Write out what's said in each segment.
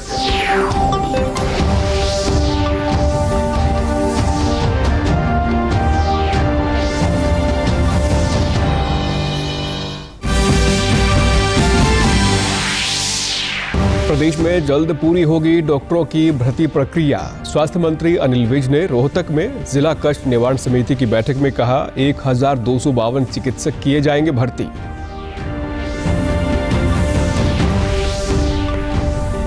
प्रदेश में जल्द पूरी होगी डॉक्टरों की भर्ती प्रक्रिया। स्वास्थ्य मंत्री अनिल विज ने रोहतक में जिला कष्ट निवारण समिति की बैठक में कहा 1252 चिकित्सक किए जाएंगे भर्ती।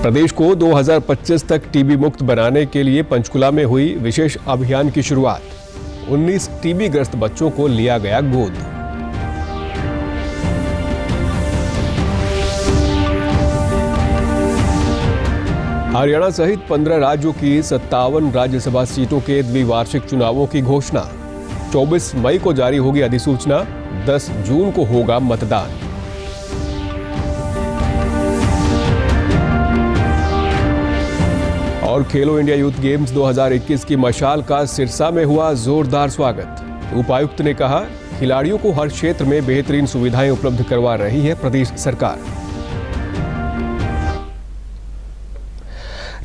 प्रदेश को 2025 तक टीबी मुक्त बनाने के लिए पंचकुला में हुई विशेष अभियान की शुरुआत। 19 टीबी ग्रस्त बच्चों को लिया गया गोद। हरियाणा सहित 15 राज्यों की 57 राज्यसभा सीटों के द्विवार्षिक चुनावों की घोषणा। 24 मई को जारी होगी अधिसूचना, 10 जून को होगा मतदान। और खेलो इंडिया यूथ गेम्स 2021 की मशाल का सिरसा में हुआ जोरदार स्वागत। उपायुक्त ने कहा, खिलाड़ियों को हर क्षेत्र में बेहतरीन सुविधाएं उपलब्ध करवा रही है प्रदेश सरकार।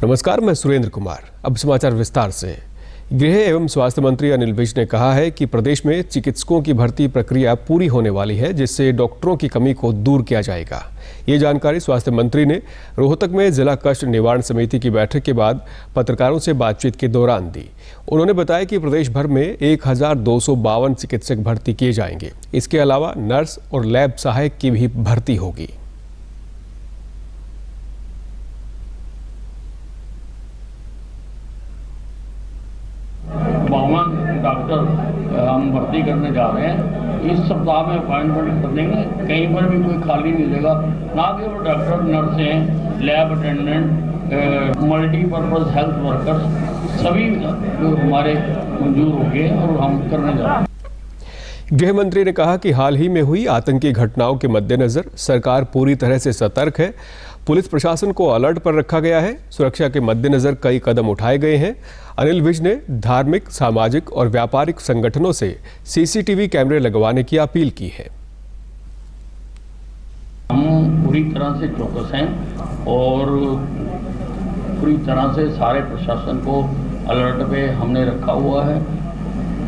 नमस्कार, मैं सुरेंद्र कुमार। अब समाचार विस्तार से। गृह एवं स्वास्थ्य मंत्री अनिल विज ने कहा है कि प्रदेश में चिकित्सकों की भर्ती प्रक्रिया पूरी होने वाली है, जिससे डॉक्टरों की कमी को दूर किया जाएगा। ये जानकारी स्वास्थ्य मंत्री ने रोहतक में जिला कष्ट निवारण समिति की बैठक के बाद पत्रकारों से बातचीत के दौरान दी। उन्होंने बताया कि प्रदेश भर में 1252 चिकित्सक भर्ती किए जाएंगे। इसके अलावा नर्स और लैब सहायक की भी भर्ती होगी। डॉक्टर हम भर्ती करने जा रहे हैं। इस सप्ताह में अपॉइंटमेंट कर देंगे। कहीं पर भी कोई खाली नहीं रहेगा। ना केवल डॉक्टर, नर्सें, lab attendant, multipurpose health workers सभी हमारे मंजूर हो गए और हम करने जा रहे हैं। गृह मंत्री ने कहा कि हाल ही में हुई आतंकी घटनाओं के मद्देनजर सरकार पूरी तरह से सतर्क है। पुलिस प्रशासन को अलर्ट पर रखा गया है। सुरक्षा के मद्देनजर कई कदम उठाए गए हैं। अनिल विज ने धार्मिक, सामाजिक और व्यापारिक संगठनों से सीसीटीवी कैमरे लगवाने की अपील की है। हम पूरी तरह से चौकस हैं और पूरी तरह से सारे प्रशासन को अलर्ट पे हमने रखा हुआ है।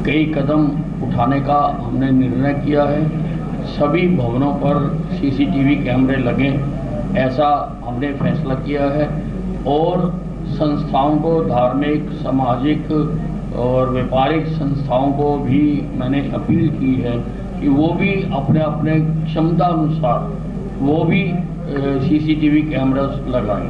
कई कदम उठाने का हमने निर्णय किया है। सभी भवनों पर सीसीटीवी कैमरे लगें, ऐसा हमने फैसला किया है। और संस्थाओं को, धार्मिक, सामाजिक और व्यापारिक संस्थाओं को भी मैंने अपील की है कि वो भी अपने अपने क्षमता अनुसार वो भी सीसीटीवी कैमरास लगाएं।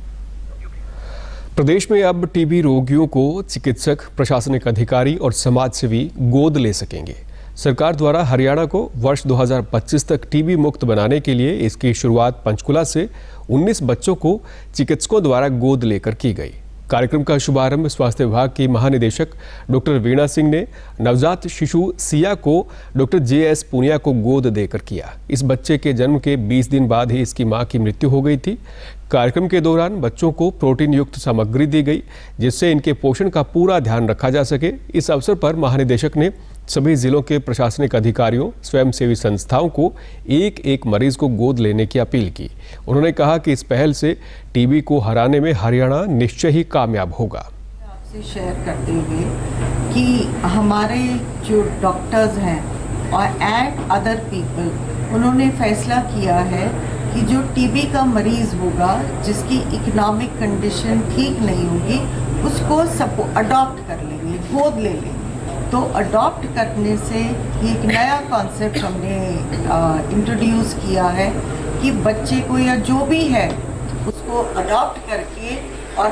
प्रदेश में अब टीबी रोगियों को चिकित्सक, प्रशासनिक अधिकारी और समाजसेवी गोद ले सकेंगे। सरकार द्वारा हरियाणा को वर्ष 2025 तक टीबी मुक्त बनाने के लिए इसकी शुरुआत पंचकुला से 19 बच्चों को चिकित्सकों द्वारा गोद लेकर की गई। कार्यक्रम का शुभारंभ स्वास्थ्य विभाग की महानिदेशक डॉक्टर वीणा सिंह ने नवजात शिशु सिया को डॉक्टर JS पुनिया को गोद देकर किया। इस बच्चे के जन्म के 20 दिन बाद ही इसकी मां की मृत्यु हो गई थी। कार्यक्रम के दौरान बच्चों को प्रोटीन युक्त सामग्री दी गई, जिससे इनके पोषण का पूरा ध्यान रखा जा सके। इस अवसर पर महानिदेशक ने सभी जिलों के प्रशासनिक अधिकारियों, स्वयंसेवी संस्थाओं को एक एक मरीज को गोद लेने की अपील की। उन्होंने कहा कि इस पहल से टीबी को हराने में हरियाणा निश्चय ही कामयाब होगा। आपसे शेयर करते हुए कि हमारे जो डॉक्टर्स हैं और एंड अदर पीपल, उन्होंने फैसला किया है कि जो टीबी का मरीज होगा, जिसकी इकोनॉमिक कंडीशन ठीक नहीं होगी, उसको सब अडॉप्ट कर लेंगे, गोद ले लेंगे। तो अडॉप्ट करने से एक नया कॉन्सेप्ट हमने इंट्रोड्यूस किया है कि बच्चे को या जो भी है उसको अडॉप्ट करके, और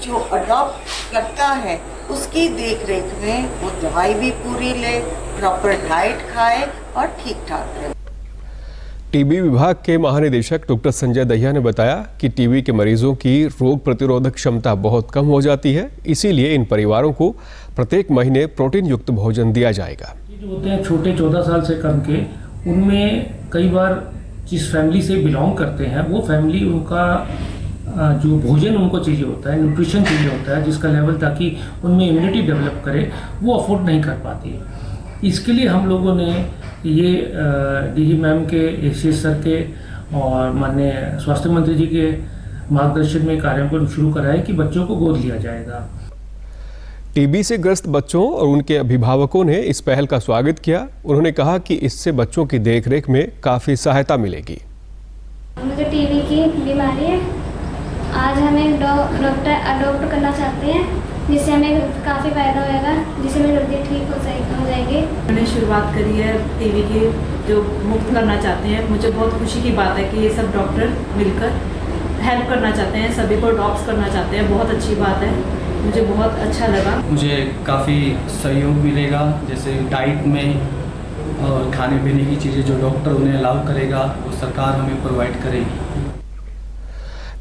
जो अडॉप्ट करता है उसकी देख रेख में वो दवाई भी पूरी ले, प्रॉपर डाइट खाए और ठीक ठाक रहे। टीबी विभाग के महानिदेशक डॉक्टर संजय दहिया ने बताया कि टीबी के मरीजों की रोग प्रतिरोधक क्षमता बहुत कम हो जाती है, इसीलिए इन परिवारों को प्रत्येक महीने प्रोटीन युक्त भोजन दिया जाएगा। जो होते हैं छोटे 14 साल से कम के, उनमें कई बार जिस फैमिली से बिलोंग करते हैं वो फैमिली, उनका जो भोजन उनको चाहिए होता है, न्यूट्रिशन चाहिए होता है, जिसका लेवल ताकि उनमें इम्यूनिटी डेवलप करे, वो अफोर्ड नहीं कर पाती है। इसके लिए हम लोगों ने ये डीजी मैम के, एसीएस सर के और माननीय स्वास्थ्य मंत्री जी के मार्गदर्शन में कार्यक्रम शुरू करा है कि बच्चों को गोद लिया जाएगा। टीबी से ग्रस्त बच्चों और उनके अभिभावकों ने इस पहल का स्वागत किया। उन्होंने कहा कि इससे बच्चों की देखरेख में काफ़ी सहायता मिलेगी। मुझे टीबी की बीमारी है। आज हमें डॉक्टर अडॉप्ट करना चाहते हैं, जिससे हमें काफ़ी फायदा होएगा, जिससे हमें जल्दी ठीक हो जाएगी। मैंने शुरुआत करी है टीबी की जो मुक्त करना चाहते हैं। मुझे बहुत खुशी की बात है कि ये सब डॉक्टर मिलकर हेल्प करना चाहते हैं, सभी को अडॉप्ट करना चाहते हैं। बहुत अच्छी बात है, मुझे बहुत अच्छा लगा। मुझे काफ़ी सहयोग मिलेगा, जैसे डाइट में और खाने पीने की चीज़ें जो डॉक्टर उन्हें अलाउ करेगा वो सरकार हमें प्रोवाइड करेगी।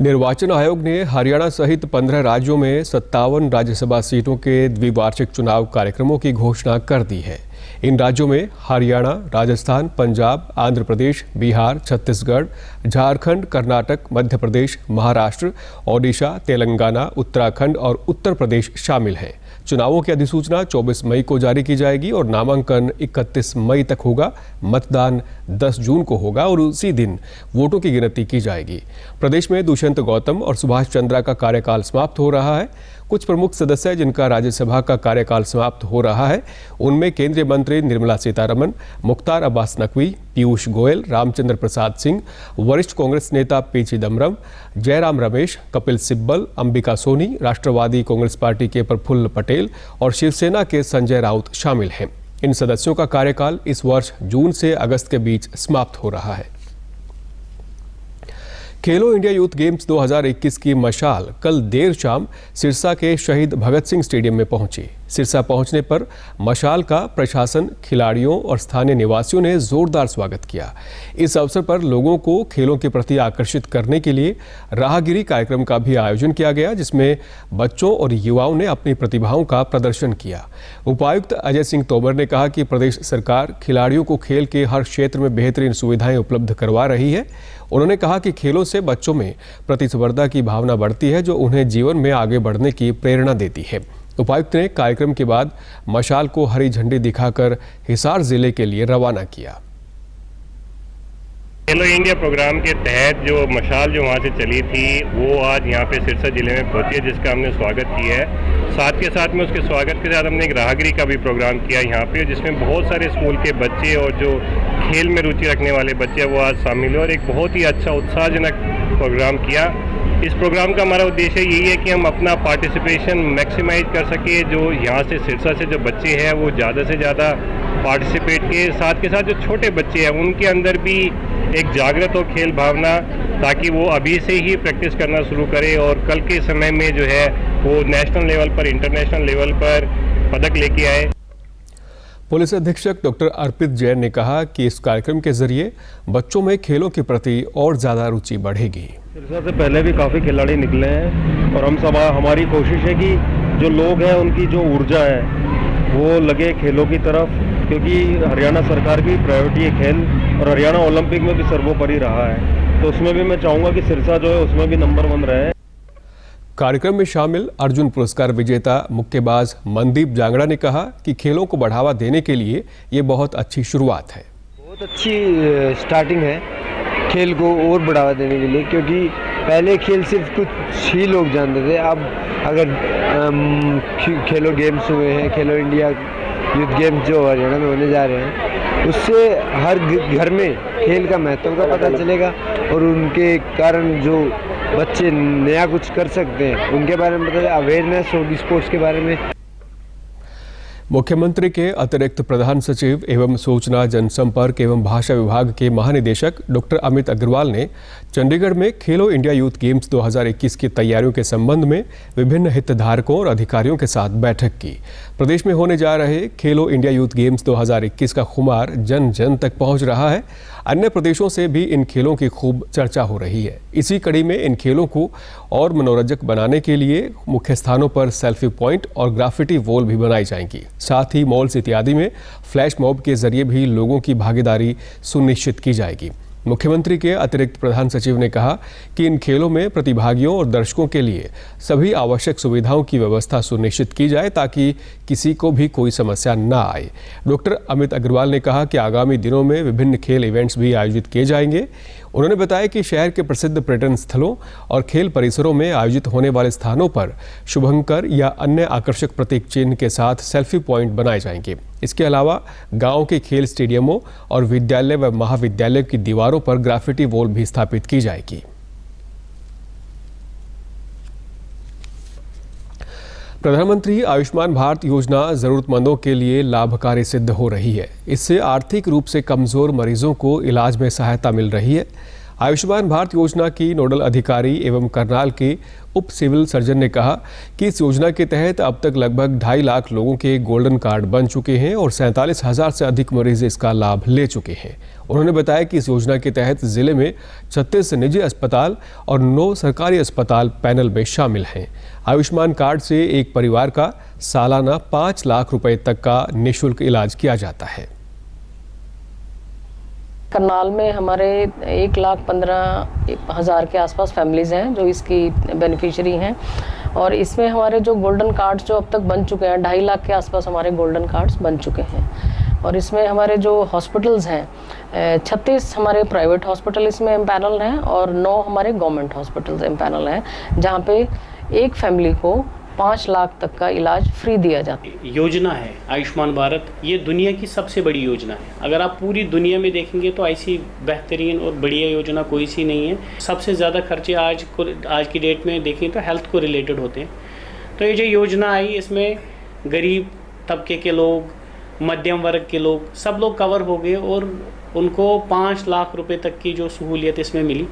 निर्वाचन आयोग ने हरियाणा सहित 15 राज्यों में 57 राज्यसभा सीटों के द्विवार्षिक चुनाव कार्यक्रमों की घोषणा कर दी है। इन राज्यों में हरियाणा, राजस्थान, पंजाब, आंध्र प्रदेश, बिहार, छत्तीसगढ़, झारखंड, कर्नाटक, मध्य प्रदेश, महाराष्ट्र, ओडिशा, तेलंगाना, उत्तराखंड और उत्तर प्रदेश शामिल हैं। चुनावों की अधिसूचना 24 मई को जारी की जाएगी और नामांकन 31 मई तक होगा। मतदान 10 जून को होगा और उसी दिन वोटों की गिनती की जाएगी। प्रदेश में दुष्यंत गौतम और सुभाष चंद्रा का कार्यकाल समाप्त हो रहा है। कुछ प्रमुख सदस्य जिनका राज्यसभा का कार्यकाल समाप्त हो रहा है उनमें केंद्रीय मंत्री निर्मला सीतारमण, मुख्तार अब्बास नकवी, पीयूष गोयल, रामचंद्र प्रसाद सिंह, वरिष्ठ कांग्रेस नेता पी चिदम्बरम, जयराम रमेश, कपिल सिब्बल, अंबिका सोनी, राष्ट्रवादी कांग्रेस पार्टी के प्रफुल्ल पटेल और शिवसेना के संजय राउत शामिल हैं। इन सदस्यों का कार्यकाल इस वर्ष जून से अगस्त के बीच समाप्त हो रहा है। खेलो इंडिया यूथ गेम्स 2021 की मशाल कल देर शाम सिरसा के शहीद भगत सिंह स्टेडियम में पहुंची। सिरसा पहुंचने पर मशाल का प्रशासन, खिलाड़ियों और स्थानीय निवासियों ने जोरदार स्वागत किया। इस अवसर पर लोगों को खेलों के प्रति आकर्षित करने के लिए राहगिरी कार्यक्रम का भी आयोजन किया गया, जिसमें बच्चों और युवाओं ने अपनी प्रतिभाओं का प्रदर्शन किया। उपायुक्त अजय सिंह तोमर ने कहा कि प्रदेश सरकार खिलाड़ियों को खेल के हर क्षेत्र में बेहतरीन सुविधाएं उपलब्ध करवा रही है। उन्होंने कहा कि खेलों से बच्चों में प्रतिस्पर्धा की भावना बढ़ती है, जो उन्हें जीवन में आगे बढ़ने की प्रेरणा देती है। उपायुक्त ने कार्यक्रम के बाद मशाल को हरी झंडी दिखाकर हिसार जिले के लिए रवाना किया। खेलो इंडिया प्रोग्राम के तहत जो मशाल जो वहाँ से चली थी वो आज यहाँ पे सिरसा जिले में पहुँची है, जिसका हमने स्वागत किया है। साथ के साथ में उसके स्वागत के साथ हमने एक राहगिरी का भी प्रोग्राम किया यहाँ पे, जिसमें बहुत सारे स्कूल के बच्चे और जो खेल में रुचि रखने वाले बच्चे वो आज शामिल हुए और एक बहुत ही अच्छा उत्साहजनक प्रोग्राम किया। इस प्रोग्राम का हमारा उद्देश्य यही है कि हम अपना पार्टिसिपेशन मैक्सिमाइज कर सके। जो यहाँ से सिरसा से जो बच्चे हैं वो ज़्यादा से ज़्यादा पार्टिसिपेट के साथ के साथ जो छोटे बच्चे हैं उनके अंदर भी एक जागृत हो खेल भावना, ताकि वो अभी से ही प्रैक्टिस करना शुरू करें और कल के समय में जो है वो नेशनल लेवल पर, इंटरनेशनल लेवल पर पदक लेके आए। पुलिस अधीक्षक डॉक्टर अर्पित जैन ने कहा कि इस कार्यक्रम के जरिए बच्चों में खेलों के प्रति और ज़्यादा रुचि बढ़ेगी। सिरसा से पहले भी काफ़ी खिलाड़ी निकले हैं और हम सब हमारी कोशिश है कि जो लोग हैं उनकी जो ऊर्जा है वो लगे खेलों की तरफ, क्योंकि हरियाणा सरकार की प्रायोरिटी है खेल और हरियाणा ओलंपिक में भी सर्वोपरि रहा है, तो उसमें भी मैं चाहूँगा कि सिरसा जो है उसमें भी नंबर 1 रहे। कार्यक्रम में शामिल अर्जुन पुरस्कार विजेता मुक्केबाज मनदीप जांगड़ा ने कहा कि खेलों को बढ़ावा देने के लिए ये बहुत अच्छी शुरुआत है। बहुत अच्छी स्टार्टिंग है खेल को और बढ़ावा देने के लिए, क्योंकि पहले खेल सिर्फ कुछ ही लोग जानते थे। अब अगर खेलो गेम्स हुए हैं, खेलो इंडिया यूथ गेम्स जो हरियाणा में होने जा रहे हैं, उससे हर घर में खेल का महत्व का पता चलेगा और उनके कारण जो बच्चे नया कुछ कर सकते हैं उनके बारे में पता, अवेयरनेस होगी स्पोर्ट्स के बारे में। मुख्यमंत्री के अतिरिक्त प्रधान सचिव एवं सूचना, जनसंपर्क एवं भाषा विभाग के महानिदेशक डॉक्टर अमित अग्रवाल ने चंडीगढ़ में खेलो इंडिया यूथ गेम्स 2021 की तैयारियों के संबंध में विभिन्न हितधारकों और अधिकारियों के साथ बैठक की। प्रदेश में होने जा रहे खेलो इंडिया यूथ गेम्स 2021 का खुमार जन जन तक पहुंच रहा है। अन्य प्रदेशों से भी इन खेलों की खूब चर्चा हो रही है। इसी कड़ी में इन खेलों को और मनोरंजक बनाने के लिए मुख्य स्थानों पर सेल्फी पॉइंट और ग्राफिटी वॉल भी बनाई जाएंगी। साथ ही मॉल्स इत्यादि में फ्लैश मॉब के जरिए भी लोगों की भागीदारी सुनिश्चित की जाएगी। मुख्यमंत्री के अतिरिक्त प्रधान सचिव ने कहा कि इन खेलों में प्रतिभागियों और दर्शकों के लिए सभी आवश्यक सुविधाओं की व्यवस्था सुनिश्चित की जाए ताकि किसी को भी कोई समस्या न आए। डॉक्टर अमित अग्रवाल ने कहा कि आगामी दिनों में विभिन्न खेल इवेंट्स भी आयोजित किए जाएंगे। उन्होंने बताया कि शहर के प्रसिद्ध पर्यटन स्थलों और खेल परिसरों में आयोजित होने वाले स्थानों पर शुभंकर या अन्य आकर्षक प्रतीक चिन्ह के साथ सेल्फी पॉइंट बनाए जाएंगे। इसके अलावा गांव के खेल स्टेडियमों और विद्यालय व महाविद्यालय की दीवारों पर ग्राफिटी वॉल भी स्थापित की जाएगी। प्रधानमंत्री आयुष्मान भारत योजना जरूरतमंदों के लिए लाभकारी सिद्ध हो रही है। इससे आर्थिक रूप से कमजोर मरीजों को इलाज में सहायता मिल रही है। आयुष्मान भारत योजना की नोडल अधिकारी एवं करनाल के उप सिविल सर्जन ने कहा कि इस योजना के तहत अब तक लगभग 2.5 लाख लोगों के गोल्डन कार्ड बन चुके हैं और 47,000 से अधिक मरीज इसका लाभ ले चुके हैं। उन्होंने बताया कि इस योजना के तहत जिले में 36 निजी अस्पताल और 9 सरकारी अस्पताल पैनल में शामिल हैं। आयुष्मान कार्ड से एक परिवार का सालाना 5 लाख रुपए तक का निःशुल्क इलाज किया जाता है। करनाल में हमारे 1,15,000 के आसपास फैमिलीज़ हैं जो इसकी बेनिफिशियरी हैं और इसमें हमारे जो गोल्डन कार्ड्स जो अब तक बन चुके हैं 2.5 लाख के आसपास हमारे गोल्डन कार्ड्स बन चुके हैं। और इसमें हमारे जो हॉस्पिटल्स हैं 36 हमारे प्राइवेट हॉस्पिटल इसमें एम्पैनल हैं और 9 हमारे गवर्नमेंट हॉस्पिटल्स एम्पैनल हैं जहाँ पे एक फैमिली को 5 लाख तक का इलाज फ्री दिया जाता है। योजना है आयुष्मान भारत, ये दुनिया की सबसे बड़ी योजना है। अगर आप पूरी दुनिया में देखेंगे तो ऐसी बेहतरीन और बढ़िया योजना कोई सी नहीं है। सबसे ज़्यादा खर्चे आज की डेट में देखें तो हेल्थ को रिलेटेड होते हैं। तो ये जो योजना आई इसमें गरीब तबके के लोग, मध्यम वर्ग के लोग, सब लोग कवर हो गए और उनको 5 लाख रुपए तक की जो सहूलियत इसमें मिली।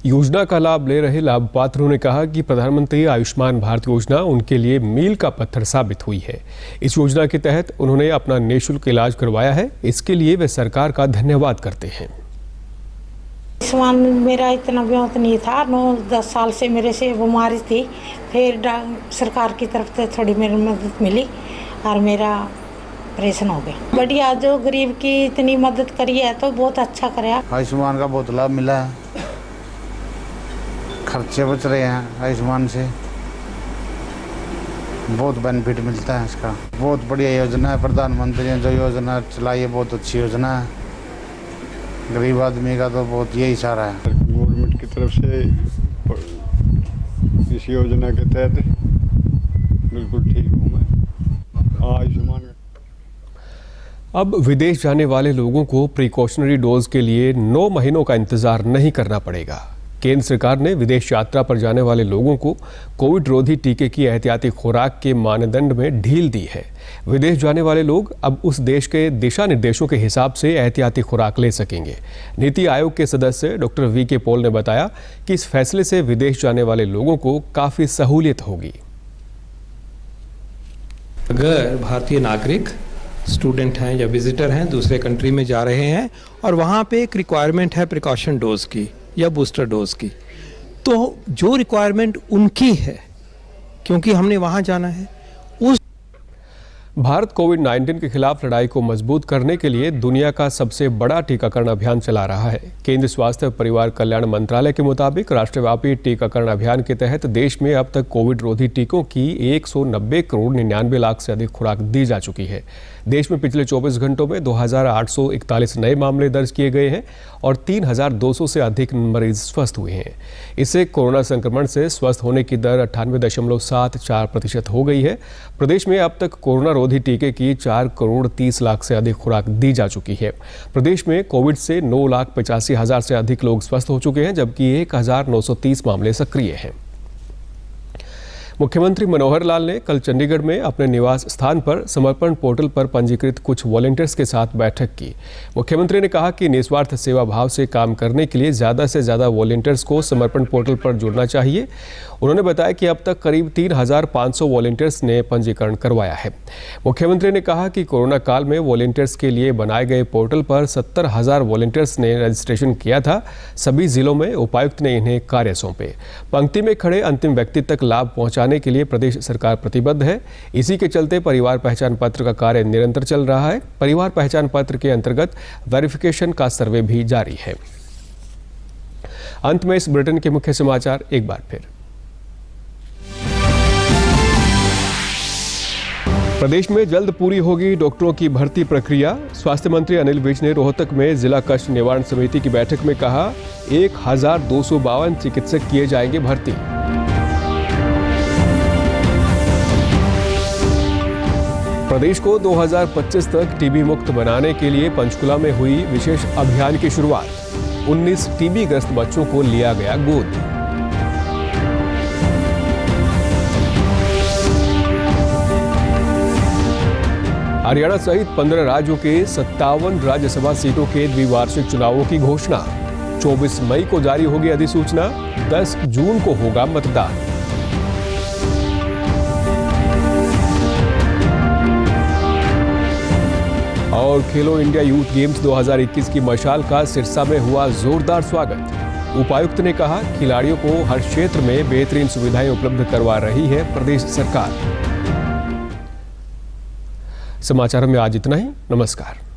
योजना का लाभ ले रहे लाभपात्रों ने कहा कि प्रधानमंत्री आयुष्मान भारत योजना उनके लिए मील का पत्थर साबित हुई है। इस योजना के तहत उन्होंने अपना निःशुल्क इलाज करवाया है। इसके लिए वे सरकार का धन्यवाद करते हैं। आयुष्मान मेरा इतना बहुत नहीं था, 9-10 साल से मेरे से बीमारी थी, फिर सरकार की तरफ से थोड़ी मेरी मदद मिली और मेरा ऑपरेशन हो गया। बढ़िया, जो गरीब की इतनी मदद करी है तो बहुत अच्छा कराया। आयुष्मान का बहुत लाभ मिला है, खर्चे बच रहे हैं आयुष्मान से, बहुत बेनिफिट मिलता है इसका। बहुत बढ़िया योजना है, प्रधानमंत्री ने जो योजना चलाई है बहुत अच्छी योजना है। गरीब आदमी का तो बहुत यही इशारा है। गवर्नमेंट की तरफ से इस योजना के तहत बिल्कुल ठीक हूँ मैं। आयुष्मान अब विदेश जाने वाले लोगों को प्रिकॉशनरी डोज के लिए 9 महीनों का इंतजार नहीं करना पड़ेगा। केंद्र सरकार ने विदेश यात्रा पर जाने वाले लोगों को कोविड रोधी टीके की एहतियाती खुराक के मानदंड में ढील दी है। विदेश जाने वाले लोग अब उस देश के दिशा निर्देशों के हिसाब से एहतियाती खुराक ले सकेंगे। नीति आयोग के सदस्य डॉक्टर वी.के. पॉल ने बताया कि इस फैसले से विदेश जाने वाले लोगों को काफ़ी सहूलियत होगी। अगर भारतीय नागरिक, स्टूडेंट हैं या विजिटर हैं, दूसरे कंट्री में जा रहे हैं और वहाँ पे एक रिक्वायरमेंट है प्रिकॉशन डोज की या बूस्टर डोज की, तो जो रिक्वायरमेंट उनकी है क्योंकि हमने वहाँ जाना है, उस भारत कोविड-19 के खिलाफ लड़ाई को मजबूत करने के लिए दुनिया का सबसे बड़ा टीकाकरण अभियान चला रहा है। केंद्रीय स्वास्थ्य और परिवार कल्याण मंत्रालय के मुताबिक राष्ट्रव्यापी टीकाकरण अभियान के तहत देश में अब तक कोविड रोधी टीकों की 190 करोड़ 99 लाख से अधिक खुराक दी जा चुकी है। देश में पिछले 24 घंटों में 2,841 नए मामले दर्ज किए गए हैं और 3,200 से अधिक मरीज स्वस्थ हुए हैं। इससे कोरोना संक्रमण से स्वस्थ होने की दर 98.74% हो गई है। प्रदेश में अब तक कोरोना रोधी टीके की 4 करोड़ 30 लाख से अधिक खुराक दी जा चुकी है। प्रदेश में कोविड से 9,85,000 से अधिक लोग स्वस्थ हो चुके हैं, जबकि 1,930 मामले सक्रिय हैं। मुख्यमंत्री मनोहर लाल ने कल चंडीगढ़ में अपने निवास स्थान पर समर्पण पोर्टल पर पंजीकृत कुछ वॉलंटियर्स के साथ बैठक की। मुख्यमंत्री ने कहा कि निस्वार्थ सेवा भाव से काम करने के लिए ज़्यादा से ज़्यादा वॉलंटियर्स को समर्पण पोर्टल पर जुड़ना चाहिए। उन्होंने बताया कि अब तक करीब 3,500 वॉलंटियर्स ने पंजीकरण करवाया है। मुख्यमंत्री ने कहा कि कोरोना काल में वॉलंटियर्स के लिए बनाए गए पोर्टल पर 70,000 वॉलंटियर्स ने रजिस्ट्रेशन किया था। सभी जिलों में उपायुक्त ने इन्हें कार्य सौंपे। पंक्ति में खड़े अंतिम व्यक्ति तक लाभ पहुंचाने के लिए प्रदेश सरकार प्रतिबद्ध है। इसी के चलते परिवार पहचान पत्र का कार्य निरंतर चल रहा है। परिवार पहचान पत्र के अंतर्गत वेरिफिकेशन का सर्वे भी जारी है। अंत में इस बुलेटिन के मुख्य समाचार एक बार फिर। प्रदेश में जल्द पूरी होगी डॉक्टरों की भर्ती प्रक्रिया। स्वास्थ्य मंत्री अनिल विज ने रोहतक में जिला कष्ट निवारण समिति की बैठक में कहा 1252 चिकित्सक किए जाएंगे भर्ती। प्रदेश को 2025 तक टीबी मुक्त बनाने के लिए पंचकुला में हुई विशेष अभियान की शुरुआत। 19 टीबी ग्रस्त बच्चों को लिया गया गोद। हरियाणा सहित 15 राज्यों के 57 राज्यसभा सीटों के द्विवार्षिक चुनावों की घोषणा। 24 मई को जारी होगी अधिसूचना, 10 जून को होगा मतदान। और खेलो इंडिया यूथ गेम्स 2021 की मशाल का सिरसा में हुआ जोरदार स्वागत। उपायुक्त ने कहा, खिलाड़ियों को हर क्षेत्र में बेहतरीन सुविधाएं उपलब्ध करवा रही है प्रदेश सरकार। समाचार में आज इतना ही। नमस्कार।